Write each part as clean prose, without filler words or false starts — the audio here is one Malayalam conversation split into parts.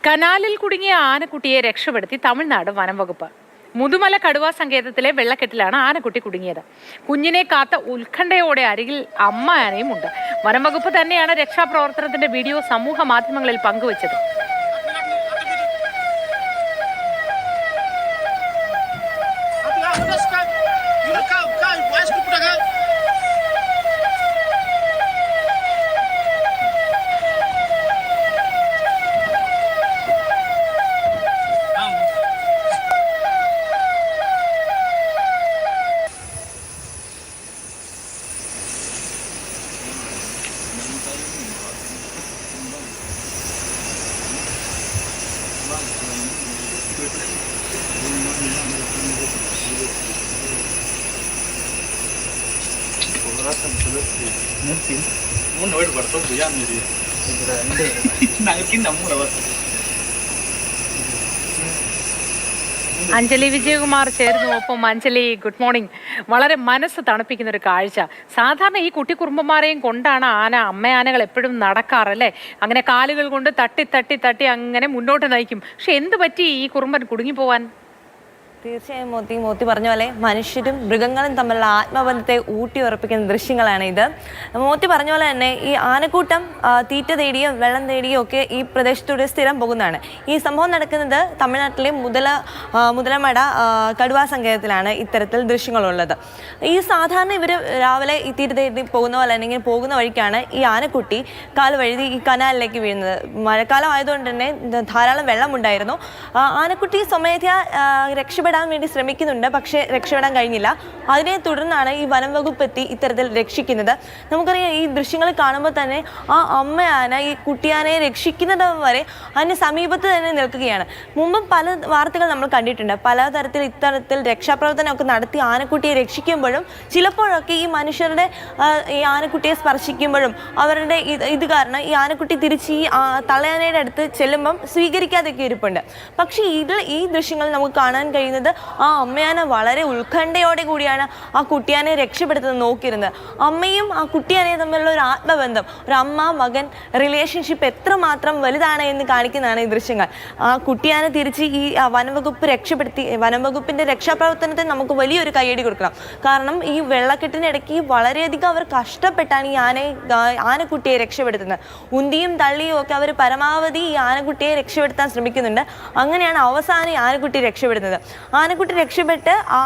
കനാലിൽ കുടുങ്ങിയ ആനക്കുട്ടിയെ രക്ഷപ്പെടുത്തി തമിഴ്നാട് വനം വകുപ്പ്. മുതുമല കടുവാ സങ്കേതത്തിലെ വെള്ളക്കെട്ടിലാണ് ആനക്കുട്ടി കുടുങ്ങിയത്. കുഞ്ഞിനെ കാത്ത ഉത്കണ്ഠയോടെ അരികിൽ അമ്മ ആനയും ഉണ്ട്. വനം വകുപ്പ് തന്നെയാണ് രക്ഷാപ്രവർത്തനത്തിന്റെ വീഡിയോ സമൂഹ മാധ്യമങ്ങളിൽ പങ്കുവച്ചത്. അഞ്ജലി വിജയകുമാർ ചേർന്നു. ഒപ്പം അഞ്ജലി, ഗുഡ് മോർണിംഗ്. വളരെ മനസ്സ് തണുപ്പിക്കുന്ന ഒരു കാഴ്ച. സാധാരണ ഈ കുട്ടിക്കുറുമ്പന്മാരെയും കൊണ്ടാണ് അമ്മയാനകൾ എപ്പോഴും നടക്കാറല്ലേ? അങ്ങനെ കാലുകൾ കൊണ്ട് തട്ടി തട്ടി തട്ടി അങ്ങനെ മുന്നോട്ട് നയിക്കും. പക്ഷെ എന്ത് പറ്റി ഈ കുറുമ്പൻ കുടുങ്ങിപ്പോവാൻ? തീർച്ചയായും മോത്തി പറഞ്ഞ പോലെ മനുഷ്യരും മൃഗങ്ങളും തമ്മിലുള്ള ആത്മബന്ധത്തെ ഊട്ടിയുറപ്പിക്കുന്ന ദൃശ്യങ്ങളാണ് ഇത്. മോത്തി പറഞ്ഞ പോലെ തന്നെ ഈ ആനക്കൂട്ടം തീറ്റ തേടിയോ വെള്ളം തേടിയോ ഒക്കെ ഈ പ്രദേശത്തൂടെ സ്ഥിരം പോകുന്നതാണ്. ഈ സംഭവം നടക്കുന്നത് തമിഴ്നാട്ടിലെ മുതലമട കടുവാ സങ്കേതത്തിലാണ് ഇത്തരത്തിൽ ദൃശ്യങ്ങളുള്ളത്. ഈ സാധാരണ ഇവർ രാവിലെ ഈ തീറ്റ തേടി പോകുന്ന പോലെ അല്ലെങ്കിൽ പോകുന്ന വഴിക്കാണ് ഈ ആനക്കുട്ടി കാല് വഴുതി ഈ കനാലിലേക്ക് വീഴുന്നത്. മഴക്കാലം ആയതുകൊണ്ട് തന്നെ ധാരാളം വെള്ളമുണ്ടായിരുന്നു. ആനക്കുട്ടി സ്വമേധയാ രക്ഷപ്പെടാൻ വേണ്ടി ശ്രമിക്കുന്നുണ്ട്, പക്ഷേ രക്ഷപ്പെടാൻ കഴിഞ്ഞില്ല. അതിനെ തുടർന്നാണ് ഈ വനം വകുപ്പ് എത്തി ഇത്തരത്തിൽ രക്ഷിക്കുന്നത്. നമുക്കറിയാം, ഈ ദൃശ്യങ്ങൾ കാണുമ്പോൾ തന്നെ ആ അമ്മയാന ഈ കുട്ടിയാനെ രക്ഷിക്കുന്നത് വരെ അതിന് സമീപത്ത് തന്നെ നിൽക്കുകയാണ്. മുമ്പും പല വാർത്തകൾ നമ്മൾ കണ്ടിട്ടുണ്ട്. പലതരത്തിൽ ഇത്തരത്തിൽ രക്ഷാപ്രവർത്തനമൊക്കെ നടത്തി ആനക്കുട്ടിയെ രക്ഷിക്കുമ്പോഴും ചിലപ്പോഴൊക്കെ ഈ മനുഷ്യരുടെ ഈ ആനക്കുട്ടിയെ സ്പർശിക്കുമ്പോഴും അവരുടെ ഇത് കാരണം ഈ ആനക്കുട്ടി തിരിച്ച് ഈ തള്ളയാനയുടെ അടുത്ത് ചെല്ലുമ്പം സ്വീകരിക്കാതെയൊക്കെ ഇരിപ്പുണ്ട്. പക്ഷേ ഈ ദൃശ്യങ്ങൾ നമുക്ക് കാണാൻ കഴിയുന്നത് ആ അമ്മയാന വളരെ ഉത്കണ്ഠയോടെ കൂടിയാണ് ആ കുട്ടിയാനെ രക്ഷപ്പെടുത്തുന്നത് നോക്കിയിരുന്നത്. അമ്മയും ആ കുട്ടിയാനയും തമ്മിലുള്ള ഒരു ആത്മബന്ധം, ഒരു അമ്മ മകൻ റിലേഷൻഷിപ്പ് എത്രമാത്രം വലുതാണ് എന്ന് കാണിക്കുന്നതാണ് ഈ ദൃശ്യങ്ങൾ. ആ കുട്ടിയാനെ തിരിച്ച് ഈ വനംവകുപ്പ് രക്ഷപ്പെടുത്തി. വനംവകുപ്പിന്റെ രക്ഷാപ്രവർത്തനത്തെ നമുക്ക് വലിയൊരു കയ്യടി കൊടുക്കണം. കാരണം ഈ വെള്ളക്കെട്ടിനിടയ്ക്ക് വളരെയധികം അവർ കഷ്ടപ്പെട്ടാണ് ഈ ആനക്കുട്ടിയെ രക്ഷപ്പെടുത്തുന്നത്. ഉന്തിയും തള്ളിയും ഒക്കെ അവർ പരമാവധി ഈ ആനക്കുട്ടിയെ രക്ഷപ്പെടുത്താൻ ശ്രമിക്കുന്നുണ്ട്. അങ്ങനെയാണ് അവസാനം ഈ ആനക്കുട്ടി രക്ഷപ്പെടുന്നത്. ആനക്കുട്ടി രക്ഷപ്പെട്ട് ആ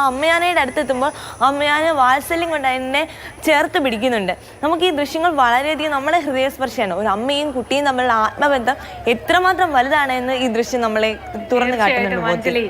അമ്മയാനയുടെ അടുത്തെത്തുമ്പോൾ അമ്മയാന വാത്സല്യം കൊണ്ട് അതിനെ ചേർത്ത് പിടിക്കുന്നുണ്ട്. നമുക്ക് ഈ ദൃശ്യങ്ങൾ വളരെയധികം നമ്മളെ ഹൃദയസ്പർശിയാണ്. ഒരു അമ്മയും കുട്ടിയും തമ്മിലുള്ള ആത്മബന്ധം എത്രമാത്രം വലുതാണ് എന്ന് ഈ ദൃശ്യം നമ്മളെ തുറന്നു കാട്ടുന്നുണ്ട്.